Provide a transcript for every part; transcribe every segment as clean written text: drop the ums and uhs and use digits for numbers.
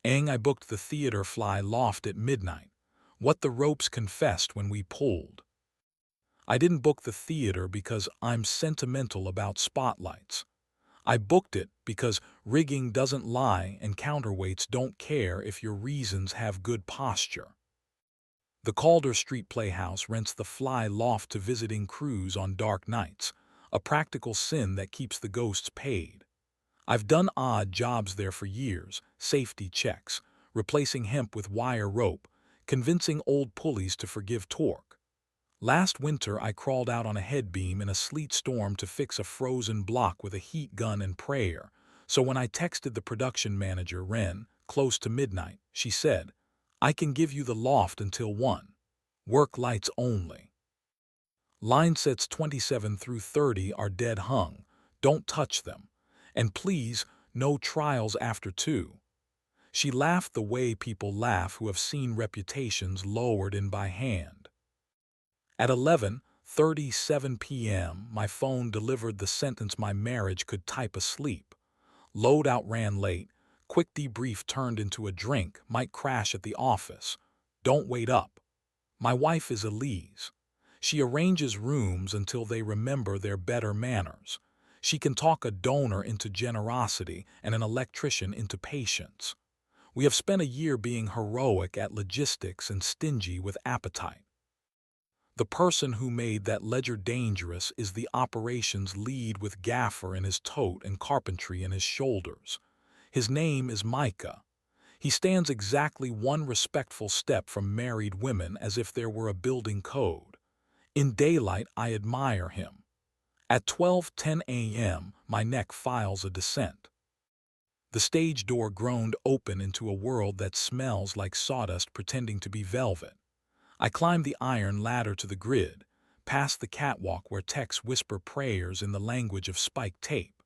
I booked the theater fly loft at midnight. What the ropes confessed when we pulled. I didn't book the theater because I'm sentimental about spotlights. I booked it because rigging doesn't lie and counterweights don't care if your reasons have good posture. The Calder Street Playhouse rents the fly loft to visiting crews on dark nights, a practical sin that keeps the ghosts paid. I've done odd jobs there for years, safety checks, replacing hemp with wire rope, convincing old pulleys to forgive torque. Last winter I crawled out on a headbeam in a sleet storm to fix a frozen block with a heat gun and prayer, so when I texted the production manager, Wren, close to midnight, she said, "I can give you the loft until 1. Work lights only. Line sets 27 through 30 are dead hung. Don't touch them. And please, no trials after 2." She laughed the way people laugh who have seen reputations lowered in by hand. At 11:37 p.m., my phone delivered the sentence my marriage could type asleep. Loadout ran late. Quick debrief turned into a drink, might crash at the office. Don't wait up. My wife is Elise. She arranges rooms until they remember their better manners. She can talk a donor into generosity and an electrician into patience. We have spent a year being heroic at logistics and stingy with appetite. The person who made that ledger dangerous is the operations lead with gaffer in his tote and carpentry in his shoulders. His name is Micah. He stands exactly one respectful step from married women as if there were a building code. In daylight, I admire him. At 12:10 a.m., my neck files a dissent. The stage door groaned open into a world that smells like sawdust pretending to be velvet. I climbed the iron ladder to the grid, past the catwalk where techs whisper prayers in the language of spiked tape.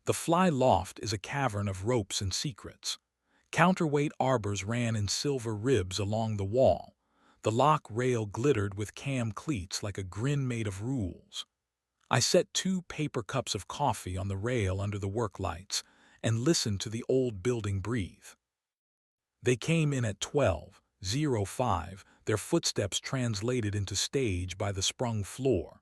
The fly loft is a cavern of ropes and secrets. Counterweight arbors ran in silver ribs along the wall. The lock rail glittered with cam cleats like a grin made of rules. I set 2 paper cups of coffee on the rail under the work lights and listened to the old building breathe. They came in at 12:05, their footsteps translated into stage by the sprung floor.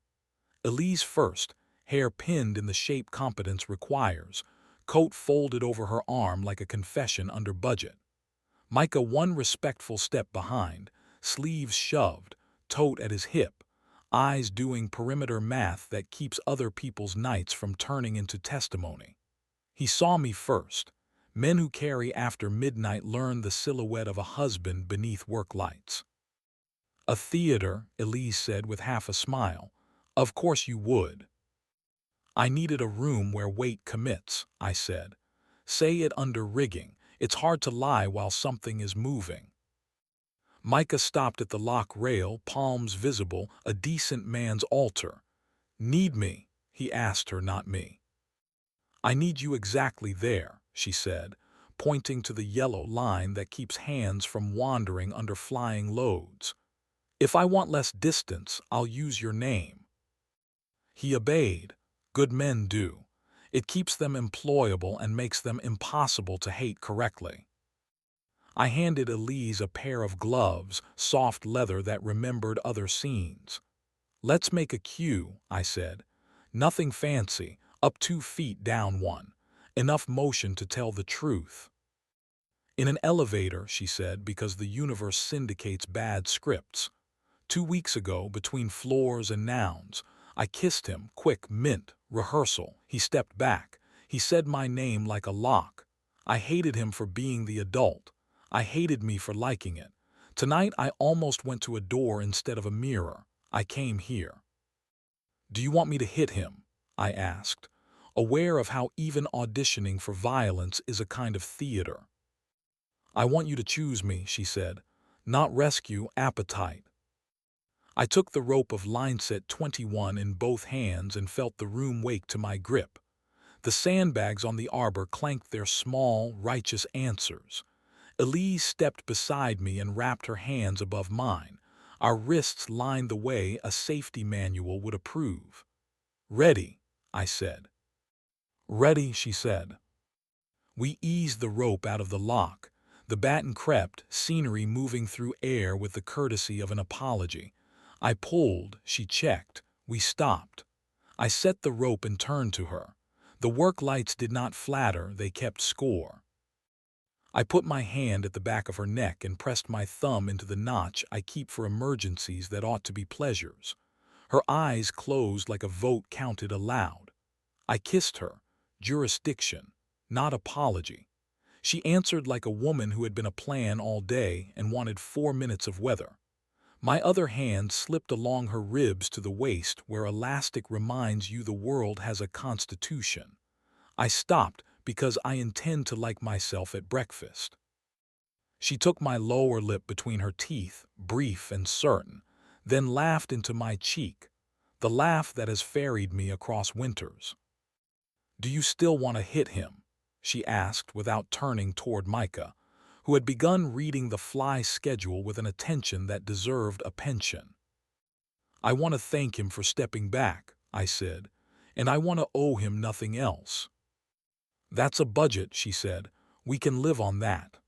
Elise first, hair pinned in the shape competence requires, coat folded over her arm like a confession under budget. Micah one respectful step behind, sleeves shoved, tote at his hip, eyes doing perimeter math that keeps other people's nights from turning into testimony. He saw me first. Men who carry after midnight learn the silhouette of a husband beneath work lights. "A theater," Elise said with half a smile. "Of course you would." "I needed a room where weight commits," I said. "Say it under rigging. It's hard to lie while something is moving." Micah stopped at the lock rail, palms visible, a decent man's altar. "Need me?" he asked her, not me. "I need you exactly there," she said, pointing to the yellow line that keeps hands from wandering under flying loads. "If I want less distance, I'll use your name." He obeyed. Good men do. It keeps them employable and makes them impossible to hate correctly. I handed Elise a pair of gloves, soft leather that remembered other scenes. "Let's make a cue," I said. "Nothing fancy, up 2 feet, down 1. Enough motion to tell the truth." "In an elevator," she said, "because the universe syndicates bad scripts. 2 weeks ago, between floors and nouns, I kissed him, quick, mint, rehearsal. He stepped back. He said my name like a lock. I hated him for being the adult. I hated me for liking it. Tonight I almost went to a door instead of a mirror. I came here." "Do you want me to hit him?" I asked, aware of how even auditioning for violence is a kind of theater. "I want you to choose me," she said. "Not rescue, appetite." I took the rope of line set 21 in both hands and felt the room wake to my grip. The sandbags on the arbor clanked their small, righteous answers. Elise stepped beside me and wrapped her hands above mine. Our wrists lined the way a safety manual would approve. "Ready," I said. "Ready," she said. We eased the rope out of the lock. The batten crept, scenery moving through air with the courtesy of an apology. I pulled, she checked, we stopped. I set the rope and turned to her. The work lights did not flatter, they kept score. I put my hand at the back of her neck and pressed my thumb into the notch I keep for emergencies that ought to be pleasures. Her eyes closed like a vote counted aloud. I kissed her. Jurisdiction, not apology. She answered like a woman who had been a plan all day and wanted 4 minutes of weather. My other hand slipped along her ribs to the waist where elastic reminds you the world has a constitution. I stopped because I intend to like myself at breakfast. She took my lower lip between her teeth, brief and certain, then laughed into my cheek, the laugh that has ferried me across winters. "Do you still want to hit him?" she asked without turning toward Micah, who had begun reading the fly schedule with an attention that deserved a pension. "I want to thank him for stepping back," I said, "and I want to owe him nothing else." "That's a budget," she said. "We can live on that."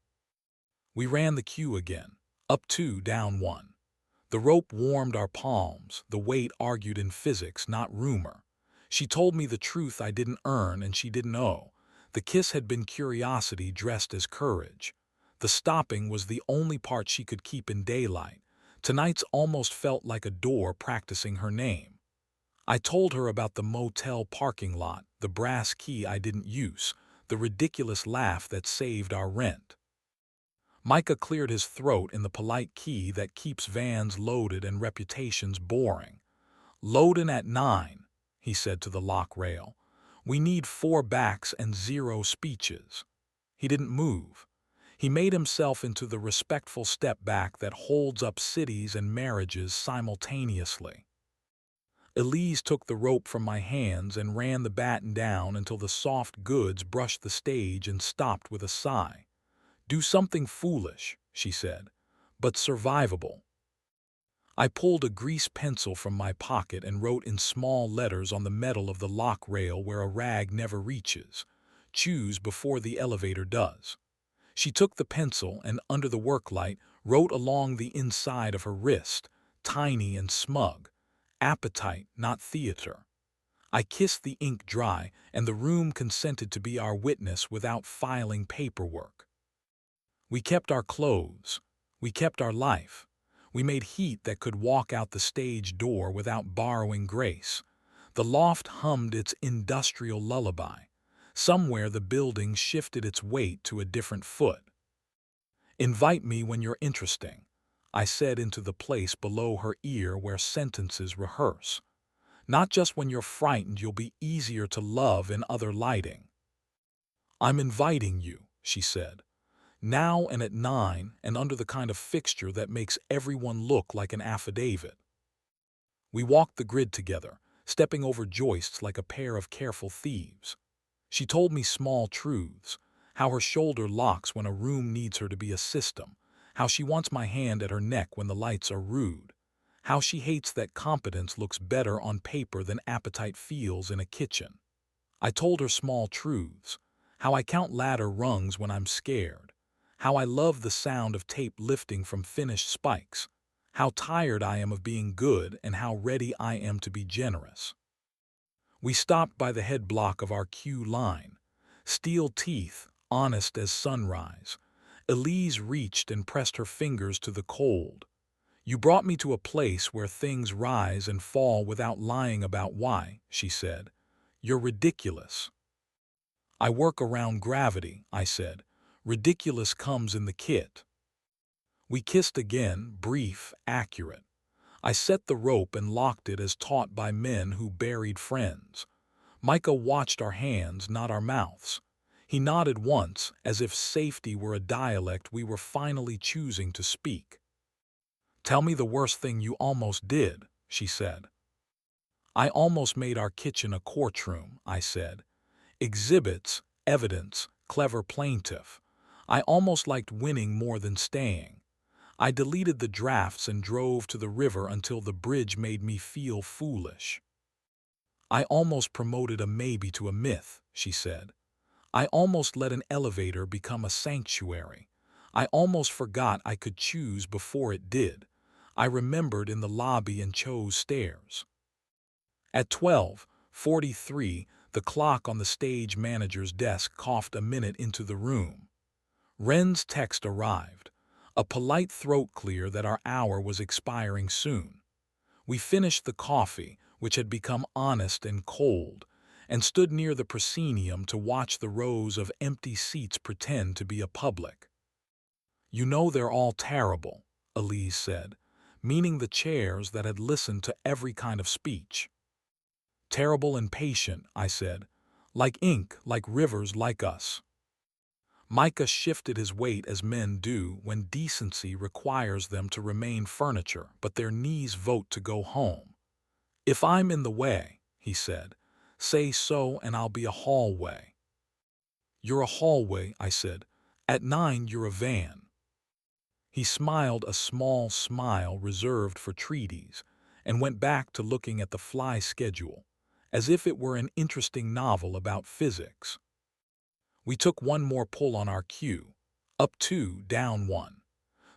We ran the cue again. Up 2, down 1. The rope warmed our palms, the weight argued in physics, not rumor. She told me the truth I didn't earn and she didn't owe. The kiss had been curiosity dressed as courage. The stopping was the only part she could keep in daylight. Tonight's almost felt like a door practicing her name. I told her about the motel parking lot, the brass key I didn't use, the ridiculous laugh that saved our rent. Micah cleared his throat in the polite key that keeps vans loaded and reputations boring. "Loadin' at 9, he said to the lock rail. "We need 4 backs and 0 speeches." He didn't move. He made himself into the respectful step back that holds up cities and marriages simultaneously. Elise took the rope from my hands and ran the batten down until the soft goods brushed the stage and stopped with a sigh. "Do something foolish," she said, "but survivable." I pulled a grease pencil from my pocket and wrote in small letters on the metal of the lock rail where a rag never reaches, "Choose before the elevator does." She took the pencil and, under the work light, wrote along the inside of her wrist, tiny and smug, "Appetite, not theater." I kissed the ink dry, and the room consented to be our witness without filing paperwork. We kept our clothes. We kept our life. We made heat that could walk out the stage door without borrowing grace. The loft hummed its industrial lullaby. Somewhere the building shifted its weight to a different foot. "Invite me when you're interesting," I said into the place below her ear where sentences rehearse. "Not just when you're frightened you'll be easier to love in other lighting." "I'm inviting you," she said. "Now and at 9 and under the kind of fixture that makes everyone look like an affidavit." We walked the grid together, stepping over joists like a pair of careful thieves. She told me small truths, how her shoulder locks when a room needs her to be a system, how she wants my hand at her neck when the lights are rude, how she hates that competence looks better on paper than appetite feels in a kitchen. I told her small truths, how I count ladder rungs when I'm scared, how I love the sound of tape lifting from finished spikes, how tired I am of being good and how ready I am to be generous. We stopped by the head block of our queue line. Steel teeth, honest as sunrise. Elise reached and pressed her fingers to the cold. "You brought me to a place where things rise and fall without lying about why," she said. "You're ridiculous." "I work around gravity," I said. "Ridiculous comes in the kit." We kissed again, brief, accurate. I set the rope and locked it as taught by men who buried friends. Micah watched our hands, not our mouths. He nodded once, as if safety were a dialect we were finally choosing to speak. "Tell me the worst thing you almost did," she said. "I almost made our kitchen a courtroom," I said. "Exhibits, evidence, clever plaintiff. I almost liked winning more than staying. I deleted the drafts and drove to the river until the bridge made me feel foolish." "I almost promoted a maybe to a myth," she said. "I almost let an elevator become a sanctuary. I almost forgot I could choose before it did. I remembered in the lobby and chose stairs. At 12:43, the clock on the stage manager's desk coughed a minute into the room. Ren's text arrived, a polite throat clear that our hour was expiring soon. We finished the coffee, which had become honest and cold, and stood near the proscenium to watch the rows of empty seats pretend to be a public. "You know they're all terrible," Elise said, meaning the chairs that had listened to every kind of speech. "Terrible and patient," I said. "Like ink, like rivers, like us." Micah shifted his weight as men do when decency requires them to remain furniture, but their knees vote to go home. "If I'm in the way," he said, "say so and I'll be a hallway." "You're a hallway," I said. "At 9 you're a van." He smiled a small smile reserved for treaties and went back to looking at the fly schedule, as if it were an interesting novel about physics. We took one more pull on our cue. Up 2, down 1.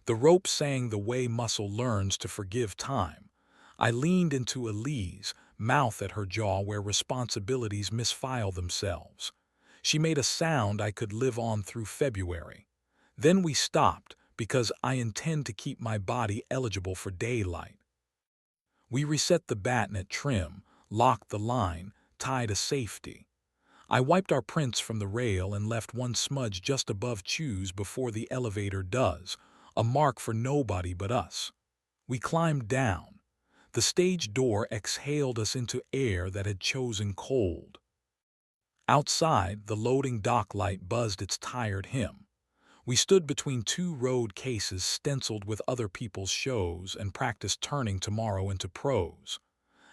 The rope sang the way muscle learns to forgive time. I leaned into Elise, mouth at her jaw where responsibilities misfile themselves. She made a sound I could live on through February. Then we stopped, because I intend to keep my body eligible for daylight. We reset the battnet trim, locked the line, tied a safety. I wiped our prints from the rail and left one smudge just above Chu's before the elevator does, a mark for nobody but us. We climbed down. The stage door exhaled us into air that had chosen cold. Outside, the loading dock light buzzed its tired hymn. We stood between two road cases stenciled with other people's shows and practiced turning tomorrow into prose.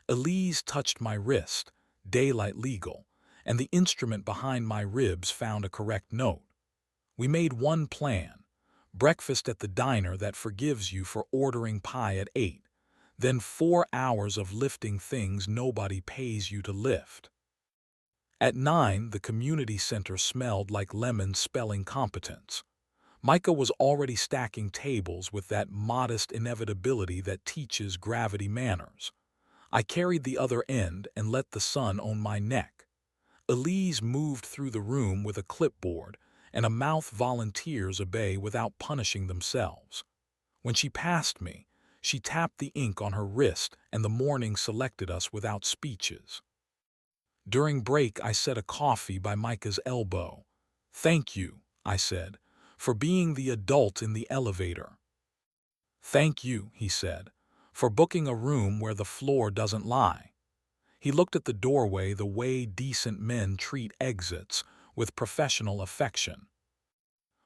Elise touched my wrist, daylight legal, and the instrument behind my ribs found a correct note. We made one plan: breakfast at the diner that forgives you for ordering pie at 8, then 4 hours of lifting things nobody pays you to lift. At 9, the community center smelled like lemon spelling competence. Micah was already stacking tables with that modest inevitability that teaches gravity manners. I carried the other end and let the sun on my neck. Elise moved through the room with a clipboard, and a mouth volunteers obey without punishing themselves. When she passed me, she tapped the ink on her wrist and the morning selected us without speeches. During break, I set a coffee by Micah's elbow. "Thank you," I said, "for being the adult in the elevator." "Thank you," he said, "for booking a room where the floor doesn't lie." He looked at the doorway the way decent men treat exits, with professional affection.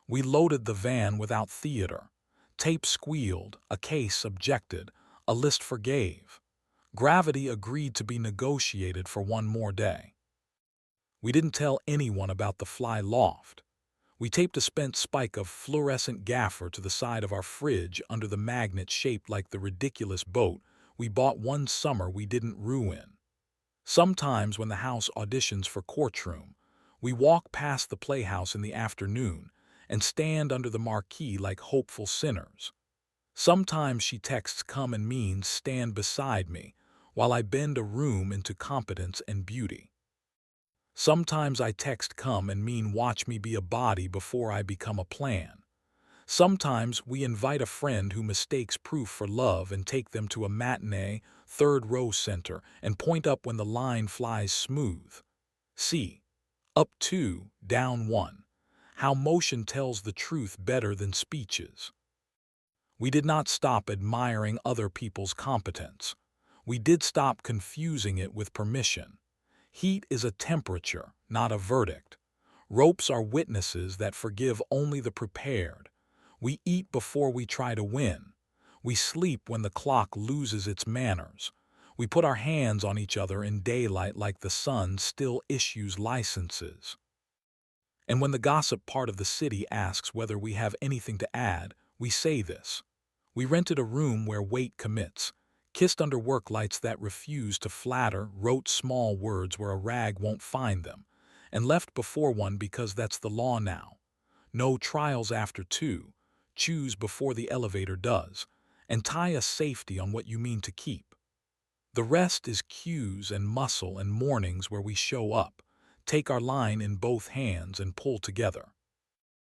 We loaded the van without theater. Tape squealed, a case objected, a list forgave. Gravity agreed to be negotiated for one more day. We didn't tell anyone about the fly loft. We taped a spent spike of fluorescent gaffer to the side of our fridge under the magnet shaped like the ridiculous boat we bought one summer we didn't ruin. Sometimes when the house auditions for courtroom, we walk past the playhouse in the afternoon and stand under the marquee like hopeful sinners. Sometimes she texts come and means stand beside me while I bend a room into competence and beauty. Sometimes I text come and mean watch me be a body before I become a plan. Sometimes we invite a friend who mistakes proof for love and take them to a matinee, third row center, and point up when the line flies smooth. See, up 2, down 1. How motion tells the truth better than speeches. We did not stop admiring other people's competence. We did stop confusing it with permission. Heat is a temperature, not a verdict. Ropes are witnesses that forgive only the prepared. We eat before we try to win. We sleep when the clock loses its manners. We put our hands on each other in daylight like the sun still issues licenses. And when the gossip part of the city asks whether we have anything to add, we say this: we rented a room where weight commits, kissed under work lights that refuse to flatter, wrote small words where a rag won't find them, and left before one because that's the law now. No trials after 2, choose before the elevator does, and tie a safety on what you mean to keep. The rest is cues and muscle and mornings where we show up, take our line in both hands and pull together.